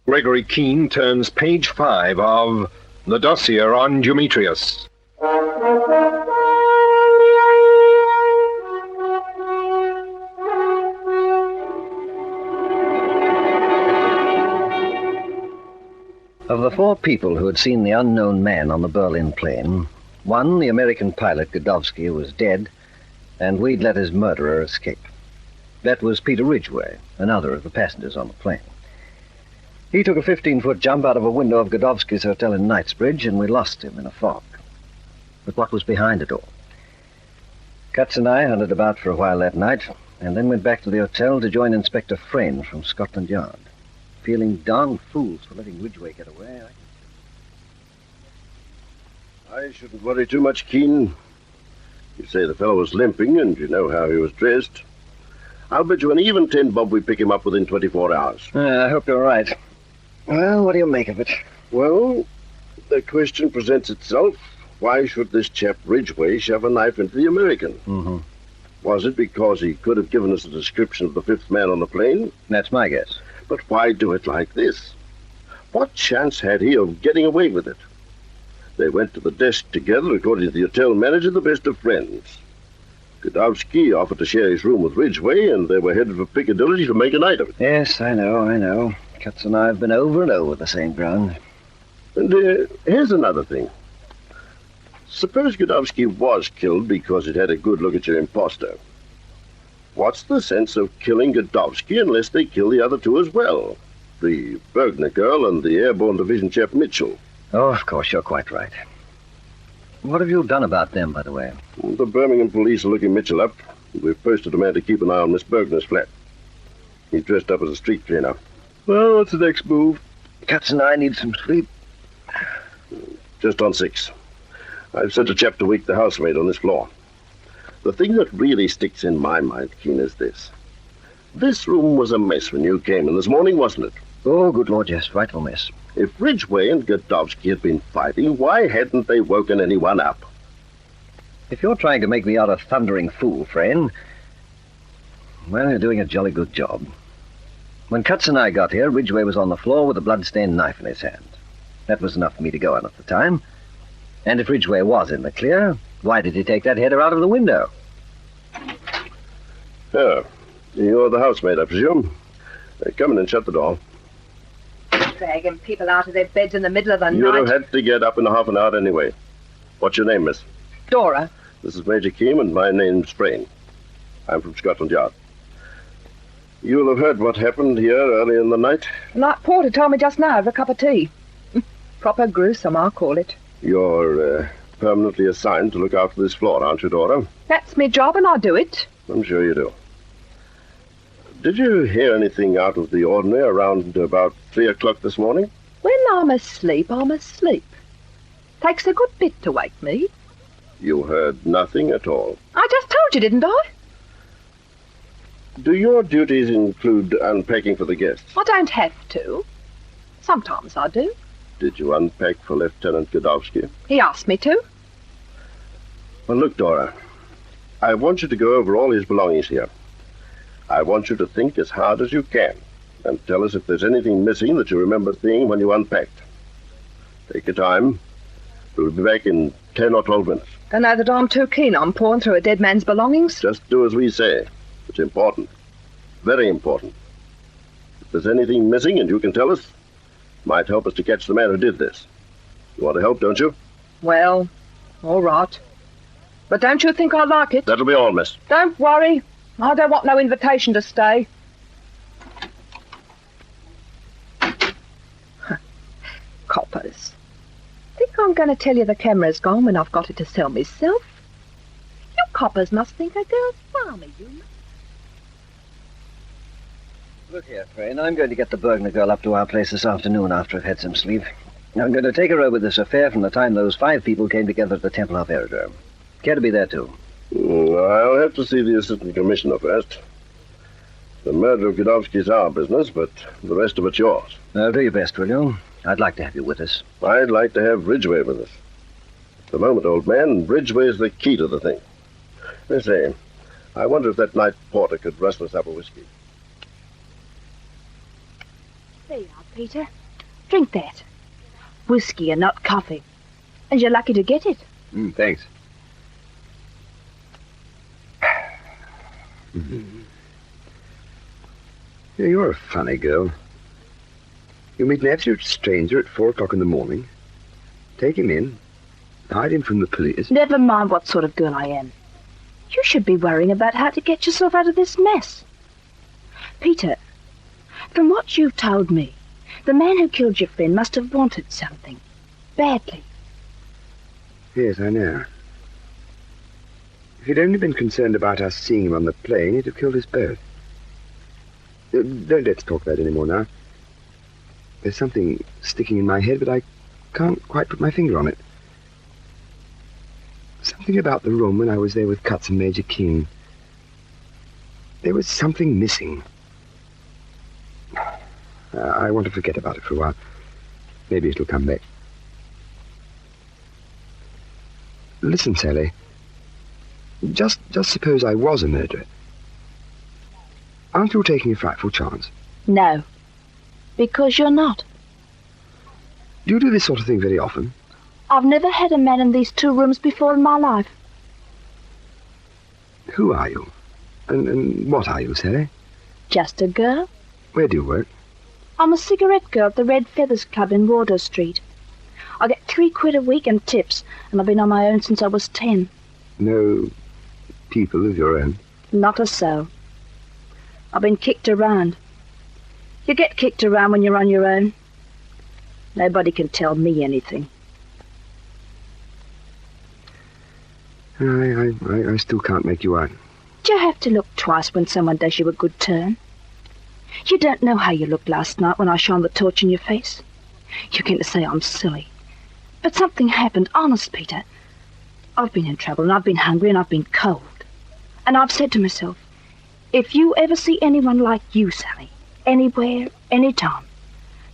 Gregory Keene turns page 5 of the Dossier on Dumetrius. Of the 4 people who had seen the unknown man on the Berlin plane, one, the American pilot Godowsky, was dead, and we'd let his murderer escape. That was Peter Ridgway, another of the passengers on the plane. He took a 15-foot jump out of a window of Godowsky's hotel in Knightsbridge, and we lost him in a fog. But what was behind it all? Cutts and I hunted about for a while that night, and then went back to the hotel to join Inspector Frayne from Scotland Yard. Feeling darn fools for letting Ridgway get away. I shouldn't worry too much, Keene. You say the fellow was limping, and you know how he was dressed. I'll bet you an even 10 bob we pick him up within 24 hours. I hope you're right. Well, what do you make of it? Well, the question presents itself. Why should this chap Ridgway shove a knife into the American? Mm-hmm. Was it because he could have given us a description of the 5th man on the plane? That's my guess. But why do it like this? What chance had he of getting away with it? They went to the desk together, according to the hotel manager, the best of friends. Godowsky offered to share his room with Ridgway, and they were headed for Piccadilly to make a night of it. Yes, I know. Cutts and I have been over and over the same ground. And here's another thing. Suppose Godowsky was killed because it had a good look at your imposter. What's the sense of killing Godowsky unless they kill the other 2 as well? The Bergner girl and the airborne division chap Mitchell. Oh, of course, you're quite right. What have you done about them, by the way? The Birmingham police are looking Mitchell up. We've posted a man to keep an eye on Miss Bergner's flat. He's dressed up as a street cleaner. Well, what's the next move? Cutts and I need some sleep. Just on 6. I've sent a chap to wake the housemaid on this floor. The thing that really sticks in my mind, Keene, is this. This room was a mess when you came in this morning, wasn't it? Oh, good Lord, yes, frightful mess. If Ridgway and Godowsky had been fighting, why hadn't they woken anyone up? If you're trying to make me out a thundering fool, Frayne, well, you're doing a jolly good job. When Cutts and I got here, Ridgway was on the floor with a blood-stained knife in his hand. That was enough for me to go on at the time. And if Ridgway was in the clear, why did he take that header out of the window? Oh, you're the housemaid, I presume. Come in and shut the door. Dragging people out of their beds in the middle of the night. You'd have had to get up in a half an hour anyway. What's your name, miss? Dora. This is Major Keene, and my name's Frayne. I'm from Scotland Yard. You'll have heard what happened here early in the night. Like Porter told me just now over a cup of tea. Proper gruesome, I'll call it. You're permanently assigned to look after this floor, aren't you, Dora? That's me job, and I'll do it. I'm sure you do. Did you hear anything out of the ordinary around about 3 o'clock this morning? When I'm asleep, I'm asleep. Takes a good bit to wake me. You heard nothing at all? I just told you, didn't I? Do your duties include unpacking for the guests? I don't have to. Sometimes I do. Did you unpack for Lieutenant Godowsky? He asked me to. Well, look, Dora. I want you to go over all his belongings here. I want you to think as hard as you can and tell us if there's anything missing that you remember seeing when you unpacked. Take your time. We'll be back in 10 or 12 minutes. I know that I'm too keen on pouring through a dead man's belongings. Just do as we say. It's important. Very important. If there's anything missing and you can tell us, might help us to catch the man who did this. You want to help, don't you? Well, all right. But don't you think I like it? That'll be all, miss. Don't worry. I don't want no invitation to stay. Coppers. Think I'm going to tell you the camera's gone when I've got it to sell myself? You coppers must think a girl's balmy, you know. Look here, Frayne, I'm going to get the Bergner girl up to our place this afternoon after I've had some sleep. I'm going to take her over this affair from the time those 5 people came together at the Tempelhof Aerodrome. Care to be there, too? I'll have to see the assistant commissioner first. The murder of Godowsky's our business, but the rest of it's yours. Do your best, will you? I'd like to have you with us. I'd like to have Ridgway with us. At the moment, old man, Ridgway's the key to the thing. I say, I wonder if that night porter could rustle us up a whiskey. There you are, Peter. Drink that. Whiskey and not coffee. And you're lucky to get it. Thanks. Yeah, you're a funny girl. You meet an absolute stranger at 4 o'clock in the morning, take him in, hide him from the police. Never mind what sort of girl I am. You should be worrying about how to get yourself out of this mess. Peter, from what you've told me, the man who killed your friend must have wanted something. Badly. Yes, I know. If he'd only been concerned about us seeing him on the plane, he'd have killed us both. Don't let's talk about it anymore now. There's something sticking in my head, but I can't quite put my finger on it. Something about the room when I was there with Cutts and Major King. There was something missing. I want to forget about it for a while. Maybe it'll come back. Listen, Sally. Just suppose I was a murderer. Aren't you taking a frightful chance? No. Because you're not. Do you do this sort of thing very often? I've never had a man in these 2 rooms before in my life. Who are you? And what are you, Sally? Just a girl. Where do you work? I'm a cigarette girl at the Red Feathers Club in Wardour Street. I get £3 a week and tips, and I've been on my own since I was 10. No people of your own? Not a soul. I've been kicked around. You get kicked around when you're on your own. Nobody can tell me anything. I still can't make you out. Do you have to look twice when someone does you a good turn? You don't know how you looked last night when I shone the torch in your face. You're going to say I'm silly. But something happened, honest, Peter. I've been in trouble, and I've been hungry, and I've been cold. And I've said to myself, if you ever see anyone like you, Sally, anywhere, anytime,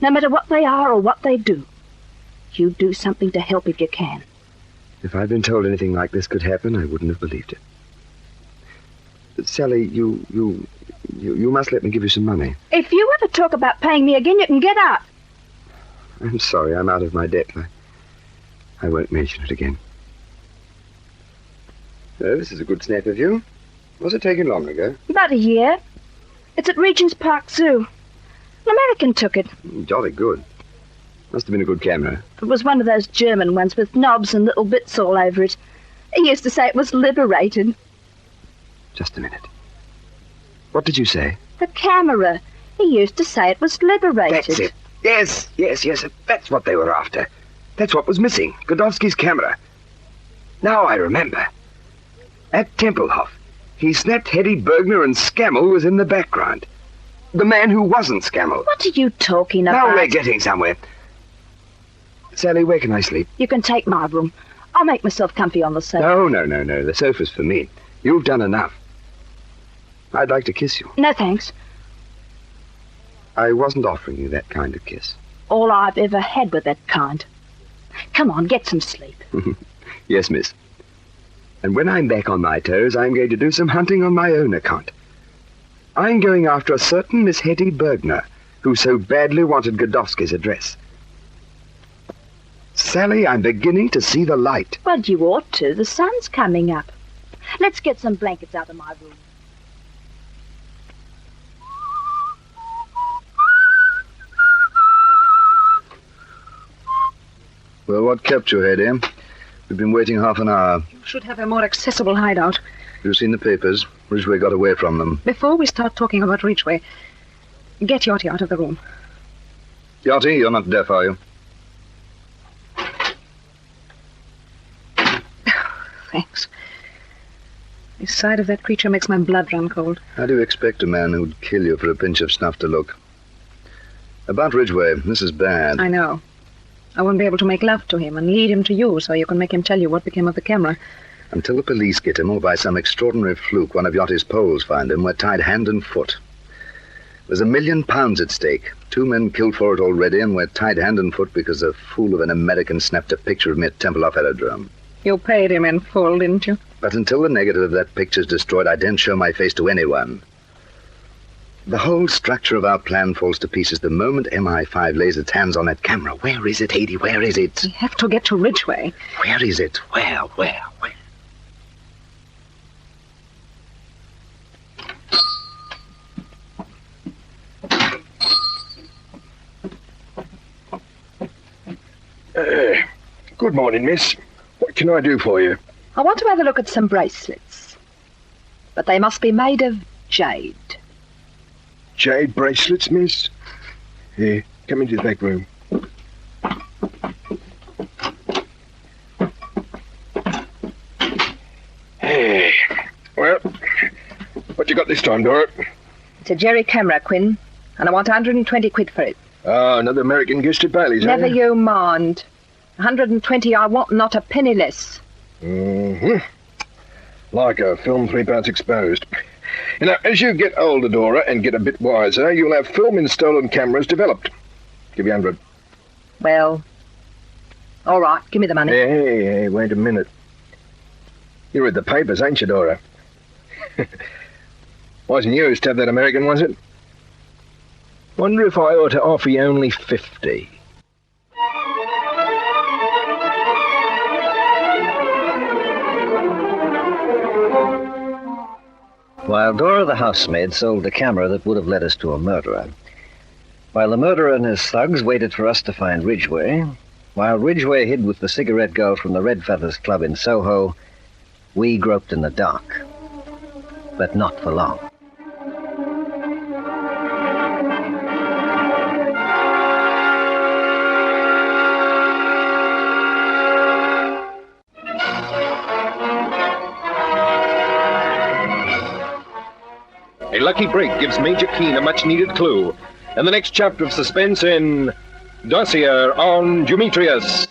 no matter what they are or what they do, you do something to help if you can. If I'd been told anything like this could happen, I wouldn't have believed it. But Sally, you must let me give you some money. If you ever talk about paying me again, you can get out. I'm sorry, I'm out of my depth. I won't mention it again. Oh, this is a good snap of you. Was it taken long ago? About a year. It's at Regent's Park Zoo. An American took it. Jolly good. Must have been a good camera. It was one of those German ones with knobs and little bits all over it. He used to say it was liberated. Just a minute. What did you say? The camera. He used to say it was liberated. That's it. Yes. That's what they were after. That's what was missing. Godowski's camera. Now I remember. At Tempelhof, he snapped Hetty Bergner and Scammell was in the background. The man who wasn't Scammell. What are you talking about? Now we're getting somewhere. Sally, where can I sleep? You can take my room. I'll make myself comfy on the sofa. No. The sofa's for me. You've done enough. I'd like to kiss you. No, thanks. I wasn't offering you that kind of kiss. All I've ever had with that kind. Come on, get some sleep. Yes, miss. And when I'm back on my toes, I'm going to do some hunting on my own account. I'm going after a certain Miss Hetty Bergner, who so badly wanted Godowski's address. Sally, I'm beginning to see the light. Well, you ought to. The sun's coming up. Let's get some blankets out of my room. Well, what kept you here, dear? We've been waiting half an hour. You should have a more accessible hideout. You've seen the papers. Ridgway got away from them. Before we start talking about Ridgway, get Yachty out of the room. Yachty, you're not deaf, are you? Thanks. The sight of that creature makes my blood run cold. How do you expect a man who'd kill you for a pinch of snuff to look? About Ridgway, this is bad. I know. I won't be able to make love to him and lead him to you so you can make him tell you what became of the camera. Until the police get him, or by some extraordinary fluke one of Yachty's poles find him, we're tied hand and foot. There's £1 million at stake. 2 men killed for it already, and we're tied hand and foot because a fool of an American snapped a picture of me at Tempelhof Aerodrome. You paid him in full, didn't you? But until the negative of that picture's destroyed, I daren't show my face to anyone. The whole structure of our plan falls to pieces the moment MI5 lays its hands on that camera. Where is it, Hedy? Where is it? We have to get to Ridgeway. Where is it? Where? Good morning, miss. What can I do for you? I want to have a look at some bracelets. But they must be made of jade. Jade bracelets, miss? Here, come into the back room. Hey, well, what you got this time, Dora? It's a Jerry camera, Quinn, and I want 120 quid for it. Ah, another American guest at Bailey's, Never eh? you mind. 120 I want, not a penny less. Mm-hmm. Like a film 3 parts exposed. You know, as you get older, Dora, and get a bit wiser, you'll have film in stolen cameras developed. Give you 100. Well, all right, give me the money. Hey, wait a minute. You read the papers, ain't you, Dora? Wasn't yours to have that American, was it? Wonder if I ought to offer you only 50. While Dora the housemaid sold the camera that would have led us to a murderer, while the murderer and his thugs waited for us to find Ridgeway, while Ridgeway hid with the cigarette girl from the Red Feathers Club in Soho, we groped in the dark. But not for long. A lucky break gives Major Keen a much-needed clue. And the next chapter of suspense in Dossier on Dumetrius.